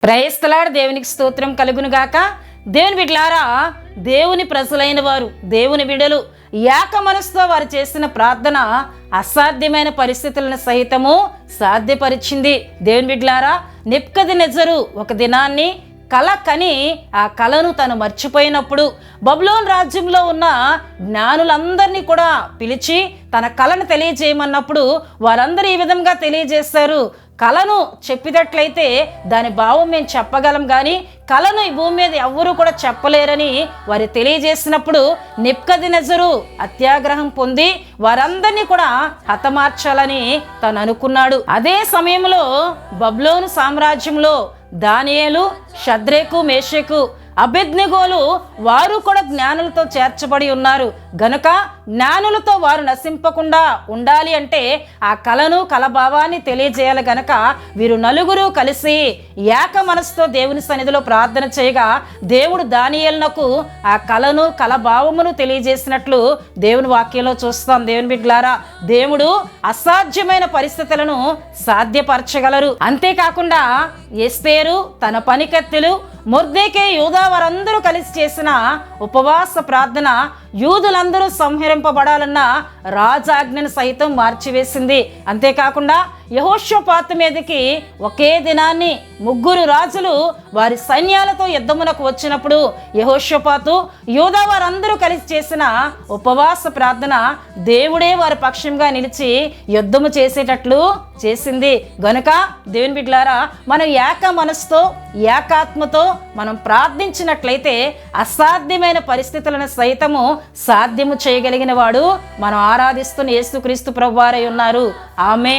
Praise the lord. దేవునికి స్తోత్రం కలుగును గాక. దేవుని బిడ్డలారా, దేవుని ప్రజలైన వారు, దేవుని బిడ్డలు ఏక మనసుతో వారు చేసిన ప్రార్థన అసాధ్యమైన పరిస్థితులను సహితము సాధ్యపరిచింది. దేవుని బిడ్డలారా, నెబుకద్నెజరు ఒక దినాన్ని కల కని ఆ కలను తను మర్చిపోయినప్పుడు బబులోను రాజ్యంలో ఉన్న జ్ఞానులందరినీ కూడా పిలిచి తన కలను తెలియజేయమన్నప్పుడు వారందరూ ఈ విధంగా తెలియజేశారు. కలను చెప్పినట్లయితే దాని భావం మేము చెప్పగలం, కానీ కలను ఈ భూమి మీద ఎవ్వరూ కూడా చెప్పలేరని వారు తెలియజేసినప్పుడు నెబుకద్నెజరు అత్యాగ్రహం పొంది వారందరినీ కూడా హతమార్చాలని తను అనుకున్నాడు. అదే సమయంలో బబులోను సామ్రాజ్యంలో దానియేలు, షద్రకు, మేషకు, అబేద్నెగోలు వారు కూడా జ్ఞానులతో చేర్చబడి ఉన్నారు గనుక జ్ఞానులతో వారు నశింపకుండా ఉండాలి అంటే ఆ కలను కలభావాన్ని తెలియజేయాలి గనక వీరు నలుగురు కలిసి ఏక మనసుతో దేవుని సన్నిధిలో ప్రార్థన చేయగా దేవుడు దానియేలునకు ఆ కలను కలభావమును తెలియజేసినట్లు దేవుని వాక్యంలో చూస్తాం. దేవుని బిడ్డలారా, దేవుడు అసాధ్యమైన పరిస్థితులను సాధ్యపరచగలరు. అంతేకాకుండా ఎస్తేరు, తన పనికత్తెలు, మొర్దెకై, యూదా వారందరూ కలిసి చేసిన ఉపవాస ప్రార్థన యూదులందరూ సంహరింపబడాలన్న రాజాజ్ఞను సైతం మార్చివేసింది. అంతేకాకుండా యెహోషాపాతు మీదకి ఒకే దినాన్ని 3 రాజులు వారి సైన్యాలతో యుద్ధమునకు వచ్చినప్పుడు యెహోషాపాతు, యూదా వారందరూ కలిసి చేసిన ఉపవాస ప్రార్థన దేవుడే వారి పక్షంగా నిలిచి యుద్ధము చేసేటట్లు చేసింది. గనుక దేవుని బిడ్డలారా, మనం ఏక మనసుతో ఏకాత్మతో మనం ప్రార్థించినట్లయితే అసాధ్యమైన పరిస్థితులను సైతము సాధ్యము చేయగలిగిన వాడు మనం ఆరాధిస్తున్న యేసుక్రీస్తు ప్రభువారై ఉన్నారు. ఆమేన్.